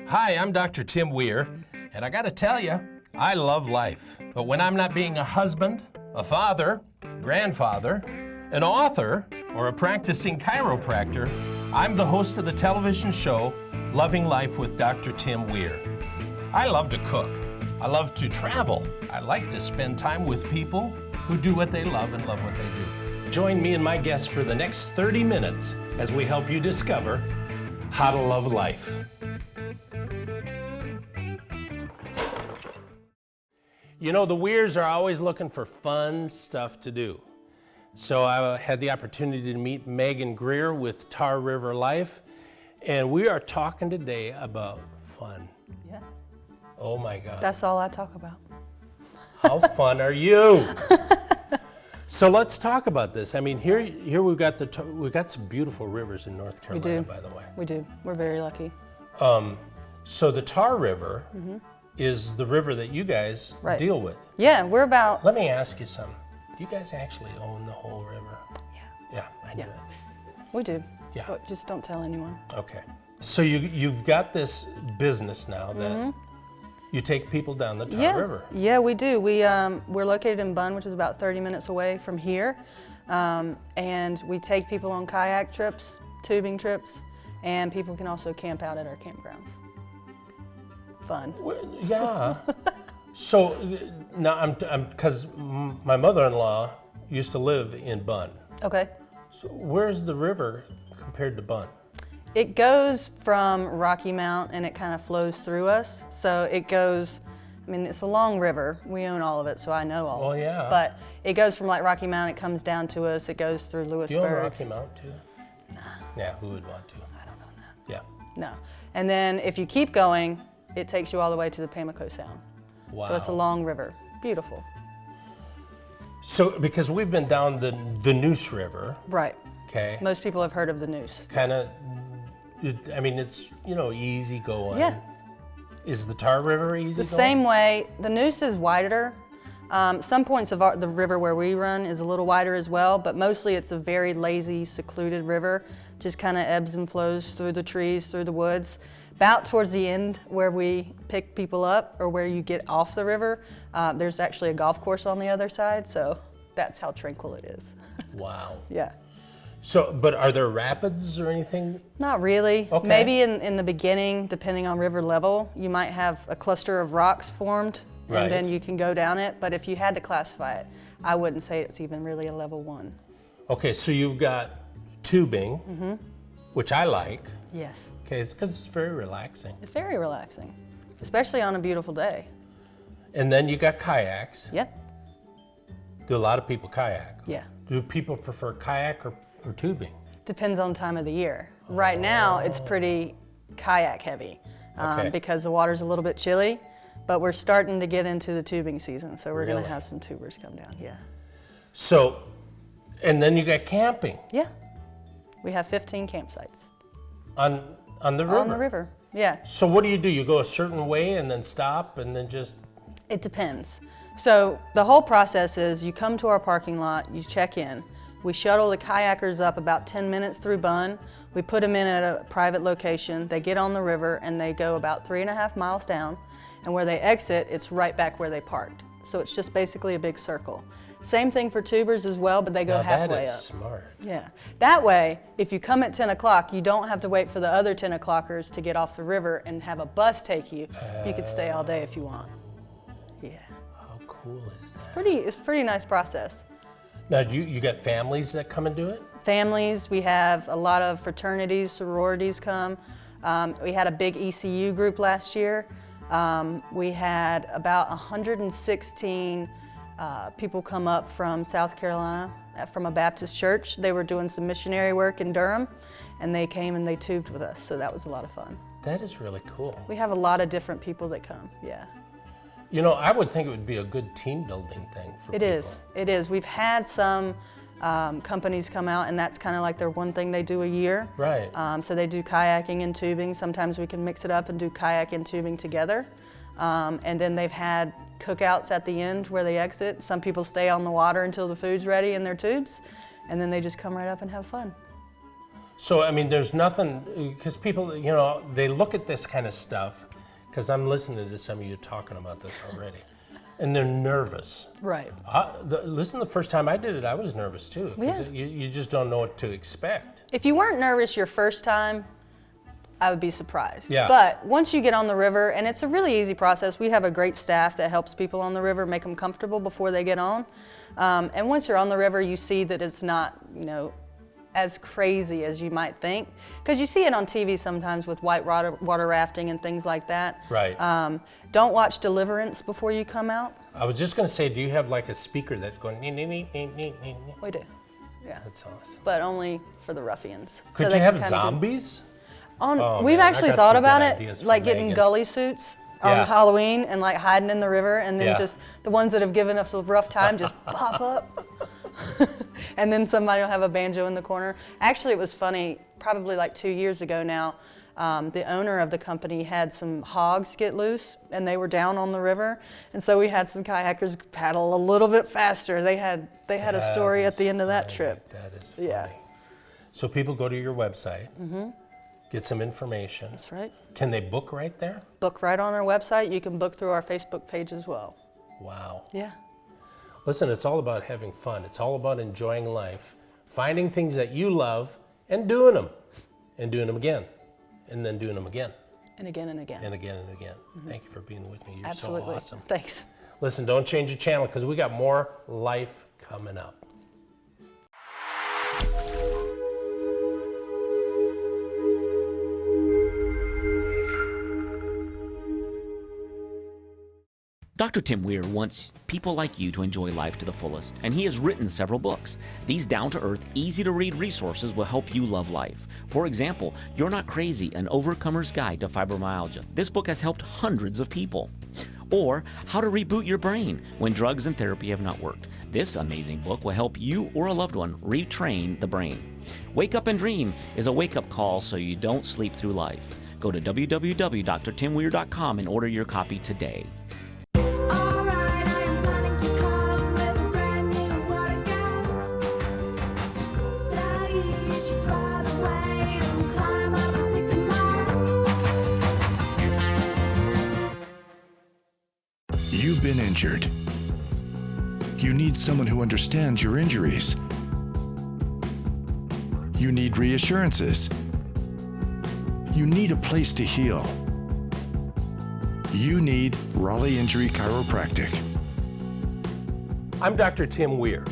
Hi, I'm Dr. Tim Weir, and I gotta tell you, I love life. But when I'm not being a husband, a father, grandfather, an author, or a practicing chiropractor, I'm the host of the television show, Loving Life with Dr. Tim Weir. I love to cook. I love to travel. I like to spend time with people who do what they love and love what they do. Join me and my guests for the next 30 minutes as we help you discover how to love life. You know, the Weirs are always looking for fun stuff to do. So I had the opportunity to meet Megan Greer with Tar River Life, and we are talking today about fun. Yeah. Oh my God. That's all I talk about. How fun are you? So let's talk about this. I mean, here we've got some beautiful rivers in North Carolina, by the way. We do. We're very lucky. So the Tar River is the river that you guys deal with. Yeah, we're about. Let me ask you something. Do you guys actually own the whole river? Yeah. Yeah, I knew it. We do. Yeah. But just don't tell anyone. Okay. So you've got this business now that you take people down the Tar River. Yeah, we do. We're located in Bunn, which is about 30 minutes away from here. And we take people on kayak trips, tubing trips, and people can also camp out at our campgrounds. Fun. Well, yeah. So now I'm because my mother-in-law used to live in Bunn. Okay. So where's the river compared to Bunn? It goes from Rocky Mount and it kind of flows through us. So it goes, I mean, it's a long river. We own all of it, so I know all of it. Yeah. But it goes from like Rocky Mount, it comes down to us, it goes through Lewisburg. Do you own Rocky Mount too? Nah. Yeah, who would want to? I don't know that. Yeah. No. And then if you keep going, it takes you all the way to the Pamlico Sound. Wow. So it's a long river. Beautiful. So because we've been down the Neuse River. Right. Okay. Most people have heard of the Neuse. Kind of, I mean, it's, easy going. Yeah. Is the Tar River easy going? The same way. The Neuse is wider. Some points of the river where we run is a little wider as well, but mostly it's a very lazy, secluded river. Just kind of ebbs and flows through the trees, through the woods. About towards the end where we pick people up or where you get off the river, there's actually a golf course on the other side, so that's how tranquil it is. Wow. Yeah. So, but are there rapids or anything? Not really. Okay. Maybe in the beginning, depending on river level, you might have a cluster of rocks formed, Right. and then you can go down it. But if you had to classify it, I wouldn't say it's even really a level 1. Okay, so you've got tubing, which I like. Yes. Okay, it's because it's very relaxing. It's very relaxing, especially on a beautiful day. And then you got kayaks. Yep. Do a lot of people kayak? Yeah. Do people prefer kayak or tubing? Depends on time of the year. Right now, it's pretty kayak heavy Okay. because the water's a little bit chilly, but we're starting to get into the tubing season, so we're going Really? to have some tubers come down. Yeah. So, and then you got camping Yeah. We have 15 campsites. on the river. On the river, yeah. So what do? You go a certain way and then stop and then just. It depends. So the whole process is you come to our parking lot, you check in. We shuttle the kayakers up about 10 minutes through Bunn. We put them in at a private location. They get on the river and they go about 3.5 miles down. And where they exit, it's right back where they parked. So it's just basically a big circle. Same thing for tubers as well, but they go Now halfway that is up. smart. Yeah. That way, if you come at 10 o'clock, you don't have to wait for the other 10 o'clockers to get off the river and have a bus take you. You could stay all day if you want. Yeah. How cool is that? It's a pretty nice process. Now, you got families that come and do it? Families, we have a lot of fraternities, sororities come. We had a big ECU group last year. We had about 116 people come up from South Carolina from a Baptist church. They were doing some missionary work in Durham, and they came and they tubed with us, so that was a lot of fun. That is really cool. We have a lot of different people that come, yeah. I would think it would be a good team building thing for people. It is. We've had some companies come out, and that's kind of like their one thing they do a year. Right. So they do kayaking and tubing. Sometimes we can mix it up and do kayak and tubing together. And then they've had cookouts at the end where they exit. Some people stay on the water until the food's ready in their tubes, and then they just come right up and have fun. So, I mean, there's nothing, because people, you know, they look at this kind of stuff, because I'm listening to some of you talking about this already, and they're nervous. Right. Listen, the first time I did it, I was nervous too, because Yeah. you just don't know what to expect. If you weren't nervous your first time, I would be surprised. Yeah. But once you get on the river, and it's a really easy process, we have a great staff that helps people on the river make them comfortable before they get on. And once you're on the river, you see that it's not, you know, as crazy as you might think. Because you see it on TV sometimes with white water rafting and things like that. Right. Don't watch Deliverance before you come out. I was just going to say, do you have like a speaker that's going, nee, nee, nee, nee, nee, nee? We do. Yeah. That's awesome. But only for the ruffians. Could they you can have kinda do- zombies? We've man, I actually got thought some about good it, ideas like for getting Megan. gully suits Yeah. on Halloween and like hiding in the river, and then Yeah. just the ones that have given us a rough time just pop up. And then somebody will have a banjo in the corner. Actually, it was funny, probably like 2 years ago now, the owner of the company had some hogs get loose, and they were down on the river, and so we had some kayakers paddle a little bit faster. They had a story at the end of that trip. That is funny. Yeah. So people go to your website, get some information. That's right. Can they book right there? Book right on our website. You can book through our Facebook page as well. Wow. Yeah. Listen, it's all about having fun. It's all about enjoying life, finding things that you love and doing them again, and then doing them again And again and again. and again and again. Thank you for being with me. You're Absolutely. so awesome. Thanks. Listen, don't change the channel because we got more life coming up. Dr. Tim Weir wants people like you to enjoy life to the fullest, and he has written several books. These down-to-earth, easy-to-read resources will help you love life. For example, You're Not Crazy, An Overcomer's Guide to Fibromyalgia. This book has helped hundreds of people. Or How to Reboot Your Brain When Drugs and Therapy Have Not Worked. This amazing book will help you or a loved one retrain the brain. Wake Up and Dream is a wake-up call so you don't sleep through life. Go to www.drtimweir.com and order your copy today. Alright, I am planning to come with a brand new water gun. Tell you should rather wait and climb up a sycamore. You've been injured. You need someone who understands your injuries. You need reassurances. You need a place to heal. You need Raleigh Injury Chiropractic. I'm Dr. Tim Weir.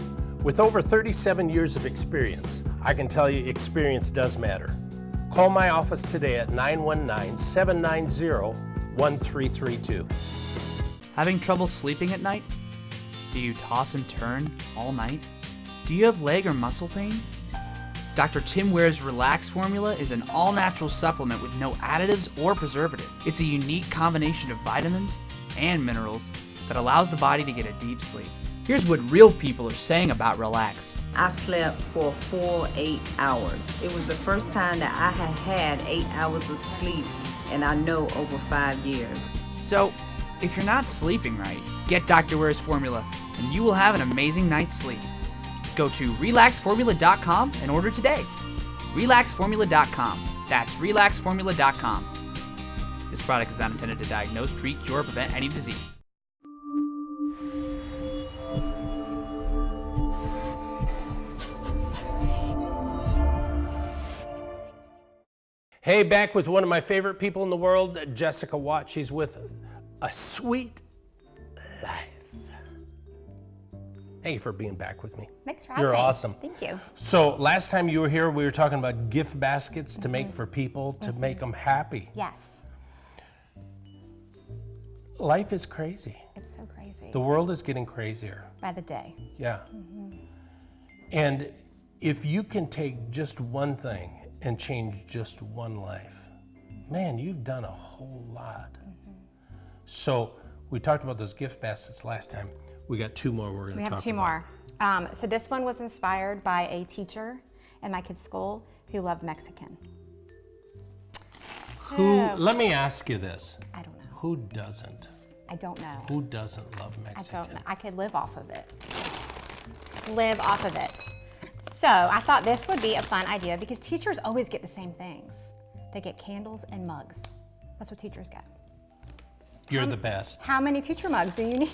With over 37 years of experience, I can tell you experience does matter. Call my office today at 919-790-1332. Having trouble sleeping at night? Do you toss and turn all night? Do you have leg or muscle pain? Dr. Tim Weir's Relax Formula is an all-natural supplement with no additives or preservative. It's a unique combination of vitamins and minerals that allows the body to get a deep sleep. Here's what real people are saying about Relax. I slept for a full 8 hours. It was the first time that I had 8 hours of sleep, and I know over 5 years. So, if you're not sleeping right, get Dr. Weir's Formula, and you will have an amazing night's sleep. Go to relaxformula.com and order today. Relaxformula.com. That's relaxformula.com. This product is not intended to diagnose, treat, cure, or prevent any disease. Hey, back with one of my favorite people in the world, Jessica Watt. She's with A Sweet Life. Thank you for being back with me. Thanks for having You're me. awesome. Thank you. So last time you were here, we were talking about gift baskets to make for people to make them happy. Yes, Life is crazy. it's so crazy. The world is getting crazier. By the day. Yeah. And if you can take just one thing and change just one life, man, you've done a whole lot. So we talked about those gift baskets last time. We got two more we're going to We talk have two about. more. So this one was inspired by a teacher in my kids' school who loved Mexican. Let me ask you this. I don't know. Who doesn't? I don't know. Who doesn't love I Mexican? don't know. I could live off of it. Live off of it. So I thought this would be a fun idea because teachers always get the same things. They get candles and mugs. That's what teachers get. You're the best. How many teacher mugs do you need?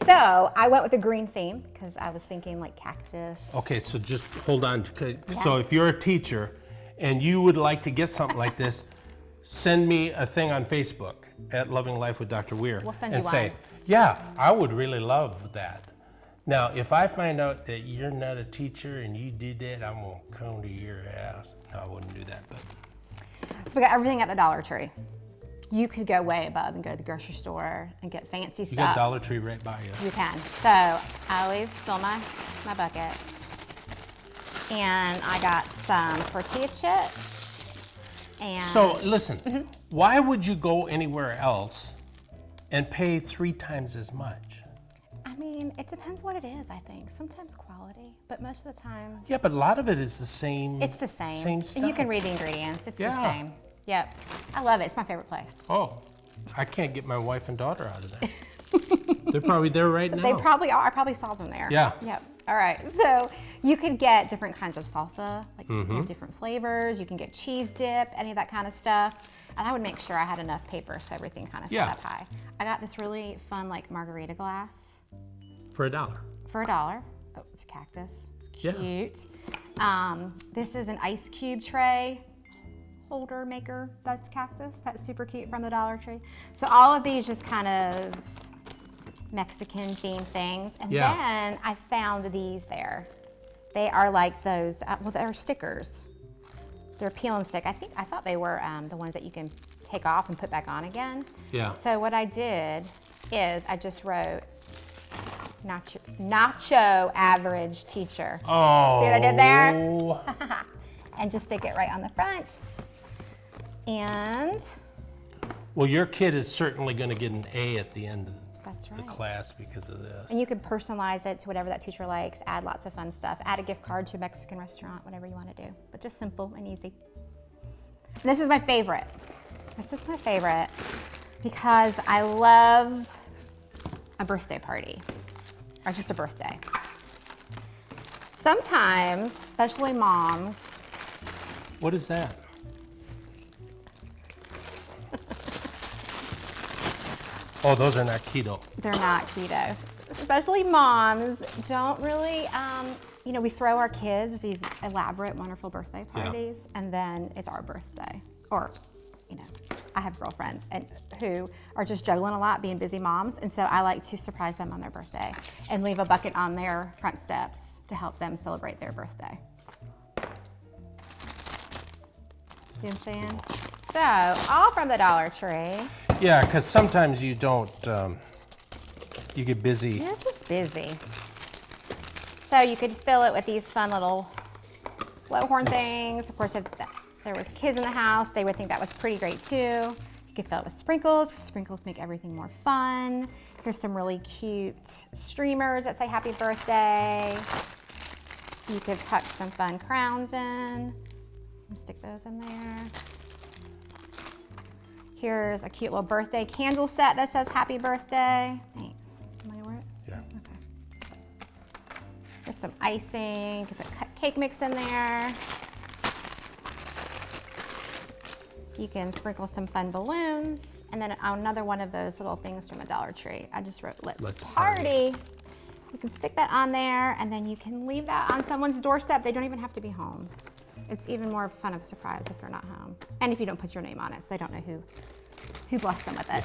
So I went with a green theme because I was thinking like cactus. Okay, so just hold on. So if you're a teacher and you would like to get something like this, send me a thing on Facebook at Loving Life with Dr. Weir. We'll send and you say, one. yeah, I would really love that. Now, if I find out that you're not a teacher and you did that, I'm gonna come to your house. No, I wouldn't do that, but. So we got everything at the Dollar Tree. You could go way above and go to the grocery store and get fancy You stuff. got Dollar Tree right by you. You can. So I always fill my bucket. And I got some tortilla chips. And So listen, why would you go anywhere else and pay 3 times as much? I mean, it depends what it is, I think. Sometimes quality, but most of the time Yeah, but a lot of it is the same. it's the same. Same stuff. And you can read the ingredients. It's the Yeah. same. Yep. I love it. It's my favorite place. Oh, I can't get my wife and daughter out of there. They're probably there right now. They probably are. I probably saw them there. Yeah. Yep. All right. So you could get different kinds of salsa, like you have different flavors. You can get cheese dip, any of that kind of stuff. And I would make sure I had enough paper so everything kind of Yeah. set up high. I got this really fun like margarita glass For $1. for $1. Oh, it's a cactus. It's Yeah. cute. This is an ice cube tray holder maker. That's cactus. That's super cute from the Dollar Tree. So all of these just kind of Mexican themed things. And Yeah. then I found these there. They are like those, well, they're stickers. They're peel and stick. I thought they were the ones that you can take off and put back on again. Yeah. So what I did is I just wrote nacho average teacher. Oh. See what I did there? And just stick it right on the front. And Well, your kid is certainly going to get an A at the end of that's the right. class because of this. And you can personalize it to whatever that teacher likes, add lots of fun stuff, add a gift card to a Mexican restaurant, whatever you want to do. But just simple and easy. And this is my favorite. This is my favorite because I love a birthday party or just a birthday. Sometimes, especially moms, What is that? Oh, those are not keto. they're not keto. Especially moms don't really, we throw our kids these elaborate, wonderful birthday parties, and then it's our birthday. Or, I have girlfriends who are just juggling a lot, being busy moms, and so I like to surprise them on their birthday and leave a bucket on their front steps to help them celebrate their birthday. You know what I'm saying? So, all from the Dollar Tree. Yeah, because sometimes you don't, you get busy. You're just busy. So you could fill it with these fun little blowhorn things. Of course, if there was kids in the house, they would think that was pretty great too. You could fill it with sprinkles. Sprinkles make everything more fun. Here's some really cute streamers that say happy birthday. You could tuck some fun crowns in and stick those in there. Here's a cute little birthday candle set that says happy birthday. Thanks. Am I over it? Yeah. Okay. There's some icing. You can put cake mix in there. You can sprinkle some fun balloons. And then another one of those little things from the Dollar Tree. I just wrote, let's party. You can stick that on there, and then you can leave that on someone's doorstep. They don't even have to be home. It's even more fun of a surprise if they're not home. And if you don't put your name on it, so they don't know who blessed them with it.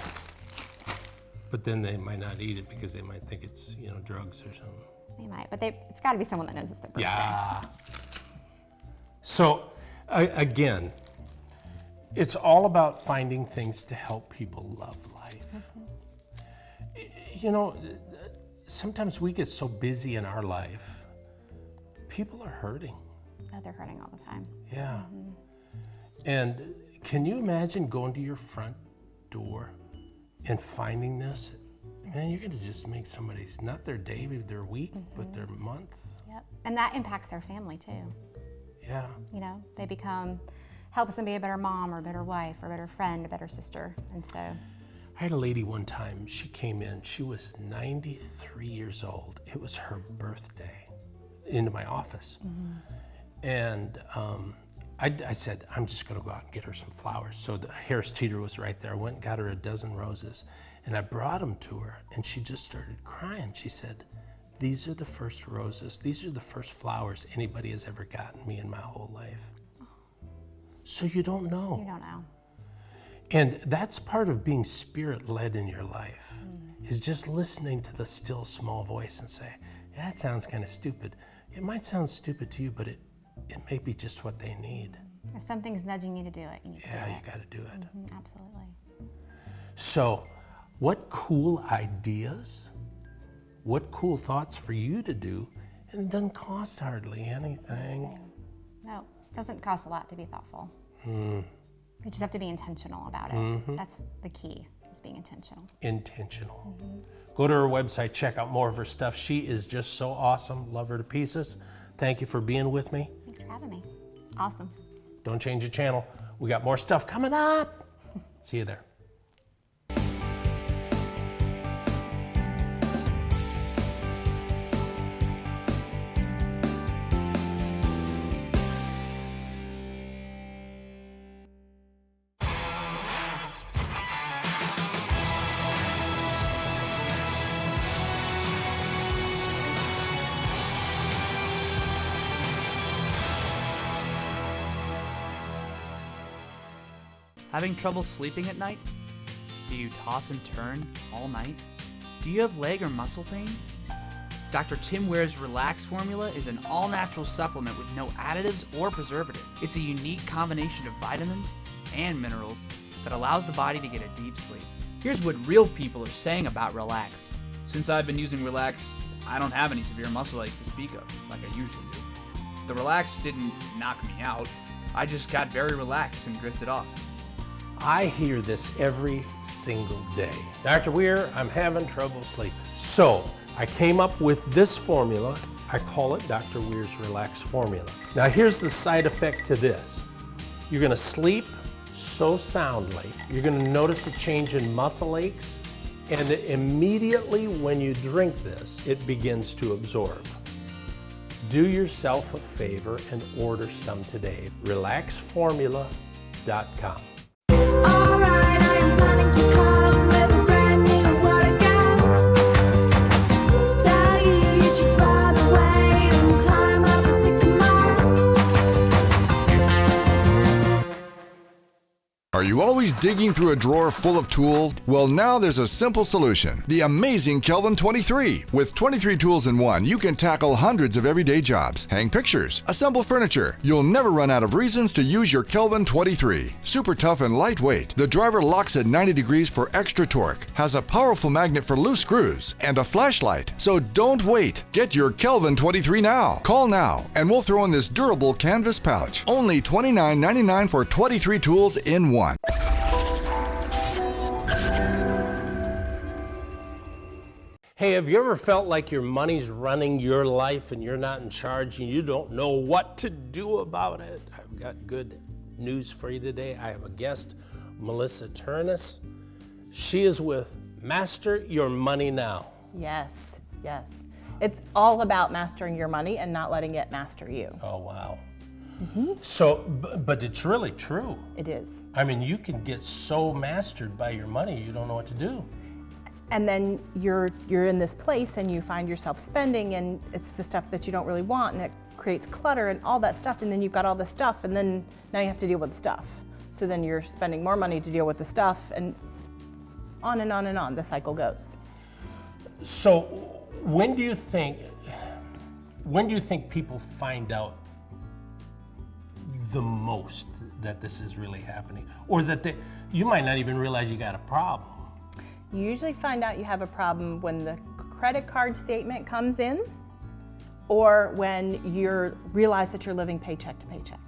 But then they might not eat it because they might think it's, drugs or something. They might, but it's got to be someone that knows it's their birthday. Yeah. So, again, it's all about finding things to help people love life. Sometimes we get so busy in our life, people are hurting. Oh, they're hurting all the time. Yeah. And can you imagine going to your front door and finding this? Man, you're going to just make somebody's, not their day, maybe their week, but their month. Yep. And that impacts their family too. Yeah. They helps them be a better mom or a better wife or a better friend, a better sister. And so. I had a lady one time, she came in, she was 93 years old. It was her birthday. into my office. And I said, I'm just gonna go out and get her some flowers. So the Harris Teeter was right there. I went and got her a dozen roses, and I brought them to her, and she just started crying. She said, these are the first roses, these are the first flowers anybody has ever gotten me in my whole life. So you don't know. You don't know. And that's part of being spirit-led in your life, is just listening to the still small voice and say, yeah, that sounds kind of stupid. It might sound stupid to you, but it may be just what they need. If something's nudging you to do it, you need to Yeah, do you it. gotta do it. Absolutely. So, what cool ideas, what cool thoughts for you to do, and it doesn't cost hardly anything. No, it doesn't cost a lot to be thoughtful. You just have to be intentional about it. That's the key, is being intentional. Intentional. Go to her website, check out more of her stuff. She is just so awesome. Love her to pieces. Thank you for being with me. Thanks for having me. Awesome. Don't change the channel. We got more stuff coming up. See you there. Having trouble sleeping at night? Do you toss and turn all night? Do you have leg or muscle pain? Dr. Tim Ware's Relax Formula is an all-natural supplement with no additives or preservative. It's a unique combination of vitamins and minerals that allows the body to get a deep sleep. Here's what real people are saying about Relax. Since I've been using Relax, I don't have any severe muscle aches to speak of, like I usually do. The Relax didn't knock me out. I just got very relaxed and drifted off. I hear this every single day. Dr. Weir, I'm having trouble sleeping. So I came up with this formula. I call it Dr. Weir's Relax Formula. Now here's the side effect to this. You're gonna sleep so soundly. You're gonna notice a change in muscle aches, and immediately when you drink this, it begins to absorb. Do yourself a favor and order some today. RelaxFormula.com. Alright, I am planning to come with a brand new water gun. Tell you should rather wait and climb up a sycamore. Are you always digging through a drawer full of tools? Well, now there's a simple solution. The amazing Kelvin 23. With 23 tools in one, you can tackle hundreds of everyday jobs, hang pictures, assemble furniture. You'll never run out of reasons to use your Kelvin 23. Super tough and lightweight. The driver locks at 90 degrees for extra torque, has a powerful magnet for loose screws, and a flashlight. So don't wait. Get your Kelvin 23 now. Call now, and we'll throw in this durable canvas pouch. Only $29.99 for 23 tools in one. Hey, have you ever felt like your money's running your life and you're not in charge and you don't know what to do about it? I've got good news for you today. I have a guest, Melissa Turnus. She is with Master Your Money Now. Yes, yes. It's all about mastering your money and not letting it master you. Oh, wow. So, but it's really true. It is. I mean, you can get so mastered by your money, you don't know what to do. And then you're in this place and you find yourself spending, and it's the stuff that you don't really want, and it creates clutter and all that stuff, and then you've got all this stuff, and then now you have to deal with the stuff. So then you're spending more money to deal with the stuff, and on and on and on the cycle goes. So when do you think people find out the most that this is really happening, or that you might not even realize you got a problem? You usually find out you have a problem when the credit card statement comes in, or when you realize that you're living paycheck to paycheck,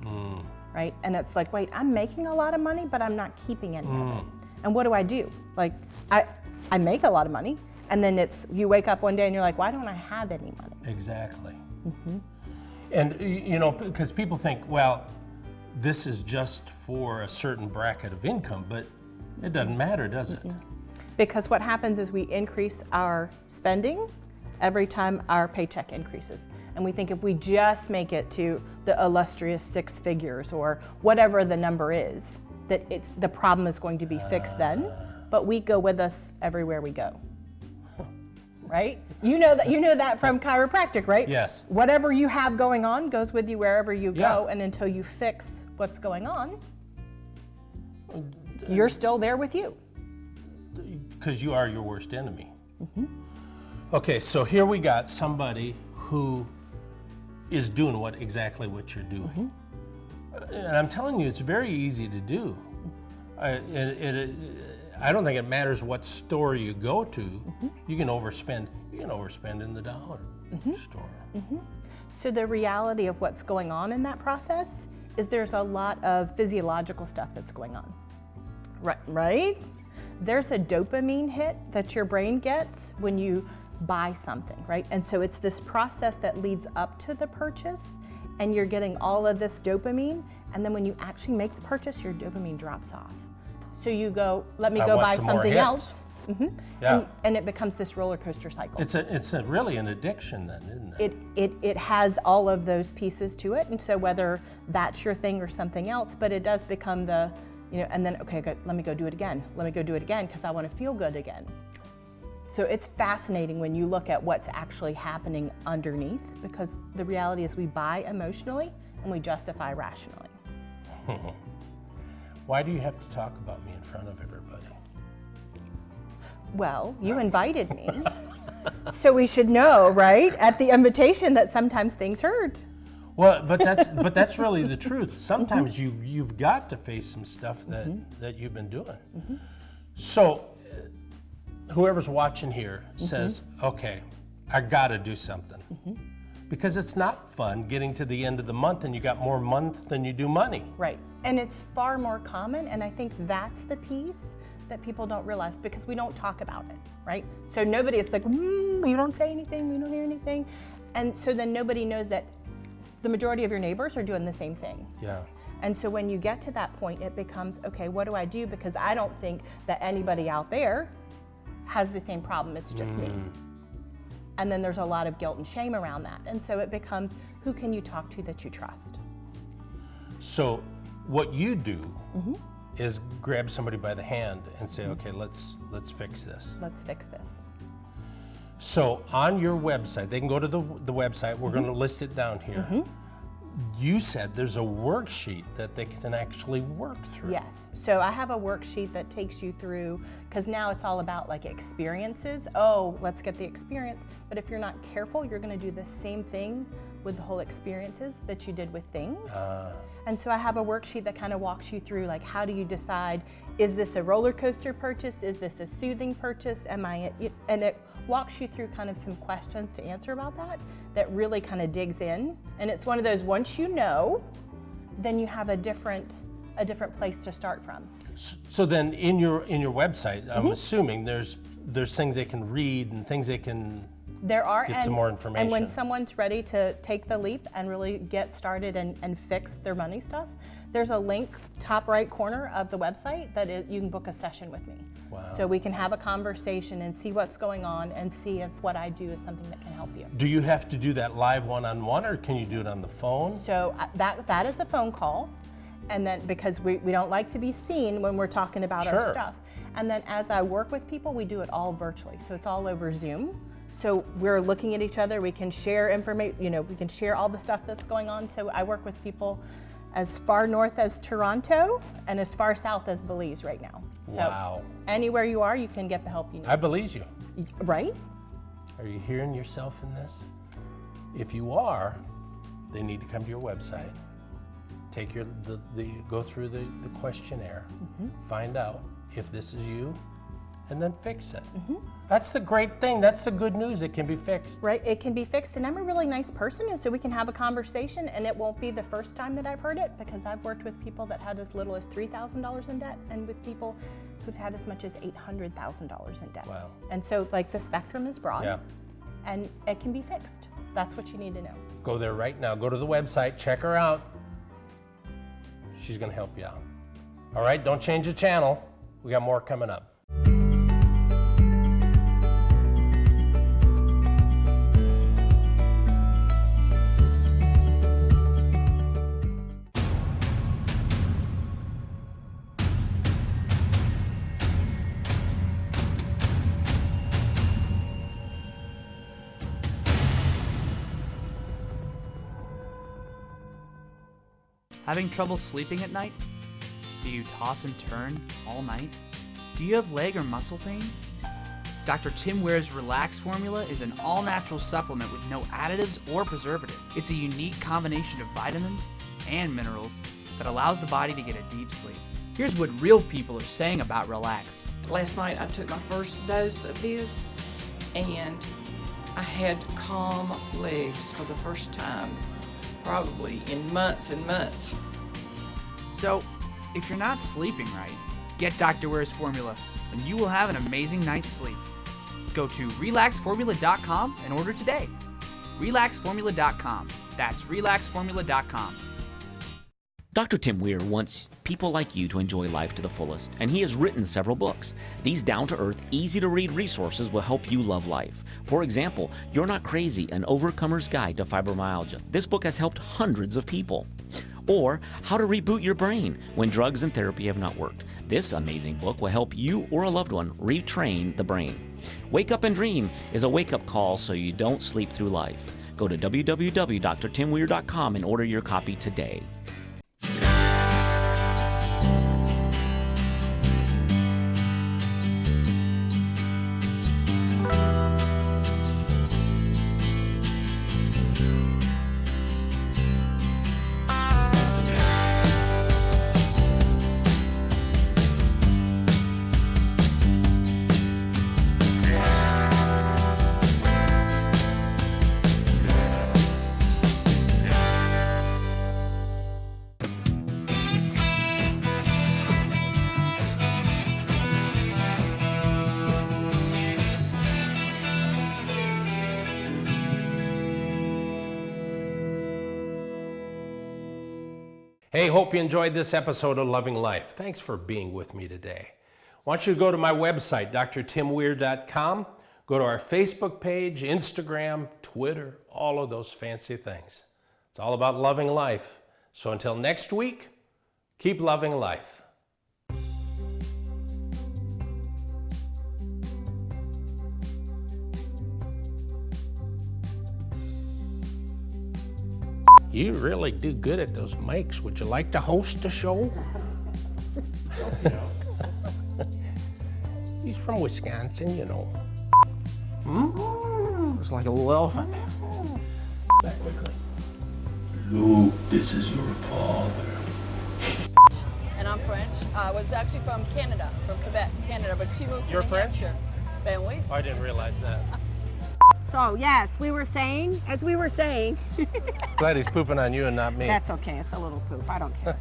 right? And it's like, wait, I'm making a lot of money, but I'm not keeping any of it. And what do I do? Like, I make a lot of money, and then you wake up one day and you're like, why don't I have any money? Exactly. And you know, because people think, well, this is just for a certain bracket of income, but it doesn't matter, does it? Because what happens is we increase our spending, every time our paycheck increases. And we think if we just make it to the illustrious 6 figures or whatever the number is, that the problem is going to be fixed then. But we go with us everywhere we go. Right? You know that from chiropractic, right? Yes. Whatever you have going on goes with you wherever you go, Yeah. and until you fix what's going on, you're still there with you. Because you are your worst enemy. Okay, so here we got somebody who is doing exactly what you're doing. And I'm telling you, it's very easy to do. I don't think it matters what store you go to. You can overspend. You can overspend in the dollar store. So the reality of what's going on in that process is there's a lot of physiological stuff that's going on. Right? There's a dopamine hit that your brain gets when you buy something, right? And so it's this process that leads up to the purchase, and you're getting all of this dopamine, and then when you actually make the purchase, your dopamine drops off. So you go, let me I go want buy some more something hits. else. Yeah. And it becomes this roller coaster cycle. It's really an addiction then, isn't it? It has all of those pieces to it, and so whether that's your thing or something else, but it does become the, and then, okay, good, let me go do it again. Let me go do it again because I want to feel good again. So it's fascinating when you look at what's actually happening underneath, because the reality is we buy emotionally and we justify rationally. Why do you have to talk about me in front of everybody? Well, you invited me, so we should know, right, at the invitation that sometimes things hurt. Well, but that's really the truth. Sometimes you've got to face some stuff that you've been doing. So whoever's watching here says, okay, I gotta do something. Because it's not fun getting to the end of the month and you got more month than you do money. Right, and it's far more common, and I think that's the piece that people don't realize because we don't talk about it, right? So it's like, you don't say anything, we don't hear anything. And so then nobody knows that the majority of your neighbors are doing the same thing. Yeah. And so when you get to that point, it becomes, okay, what do I do? Because I don't think that anybody out there has the same problem, it's just me. And then there's a lot of guilt and shame around that. And so it becomes, who can you talk to that you trust? So what you do is grab somebody by the hand and say, okay, let's fix this. Let's fix this. So on your website, they can go to the website. We're going to list it down here. You said there's a worksheet that they can actually work through. Yes. So I have a worksheet that takes you through, because now it's all about like experiences. Oh, let's get the experience. But if you're not careful, you're going to do the same thing with the whole experiences that you did with things. And so I have a worksheet that kind of walks you through, like, how do you decide, is this a roller coaster purchase? Is this a soothing purchase? And it walks you through kind of some questions to answer about that really kind of digs in. And it's one of those, once you know, then you have a different place to start from. So then in your website, I'm assuming there's things they can read and things they can There are, get some more information. And when someone's ready to take the leap and really get started and fix their money stuff, there's a link top right corner of the website that you can book a session with me. Wow. So we can have a conversation and see what's going on and see if what I do is something that can help you. Do you have to do that live one-on-one, or can you do it on the phone? So that is a phone call, and then because we don't like to be seen when we're talking about our stuff. And then as I work with people, we do it all virtually. So it's all over Zoom. So we're looking at each other, we can share information, we can share all the stuff that's going on. So I work with people as far north as Toronto and as far south as Belize right now. So Wow. anywhere you are, you can get the help you need. I believe you. Right? Are you hearing yourself in this? If you are, they need to come to your website, take go through the questionnaire, find out if this is you, and then fix it. That's the great thing. That's the good news. It can be fixed. Right, it can be fixed, and I'm a really nice person, and so we can have a conversation, and it won't be the first time that I've heard it, because I've worked with people that had as little as $3,000 in debt, and with people who've had as much as $800,000 in debt. Wow. And so, like, the spectrum is broad, Yeah. and it can be fixed. That's what you need to know. Go there right now. Go to the website. Check her out. She's going to help you out. All right, don't change the channel. We got more coming up. Having trouble sleeping at night? Do you toss and turn all night? Do you have leg or muscle pain? Dr. Tim Ware's Relax Formula is an all-natural supplement with no additives or preservative. It's a unique combination of vitamins and minerals that allows the body to get a deep sleep. Here's what real people are saying about Relax. Last night I took my first dose of this and I had calm legs for the first time, probably in months and months. So, if you're not sleeping right, get Dr. Ware's Formula and you will have an amazing night's sleep. Go to relaxformula.com and order today. Relaxformula.com. That's relaxformula.com. Dr. Tim Weir wants people like you to enjoy life to the fullest, and he has written several books. These down-to-earth, easy-to-read resources will help you love life. For example, You're Not Crazy, An Overcomer's Guide to Fibromyalgia. This book has helped hundreds of people. Or How to Reboot Your Brain When Drugs and Therapy Have Not Worked. This amazing book will help you or a loved one retrain the brain. Wake Up and Dream is a wake-up call so you don't sleep through life. Go to www.drtimweir.com and order your copy today. Hey, hope you enjoyed this episode of Loving Life. Thanks for being with me today. I want you to go to my website, drtimweir.com. Go to our Facebook page, Instagram, Twitter, all of those fancy things. It's all about loving life. So until next week, keep loving life. You really do good at those mics. Would you like to host a show? He's from Wisconsin, you know. It's like a little elephant. Back quickly. Luke, this is your father. And I'm French. I was actually from Canada, from Quebec, Canada, but she moved to You're New French? Hampshire. Ben oui. I didn't realize that. So yes, as we were saying. Glad he's pooping on you and not me. That's okay, it's a little poop, I don't care.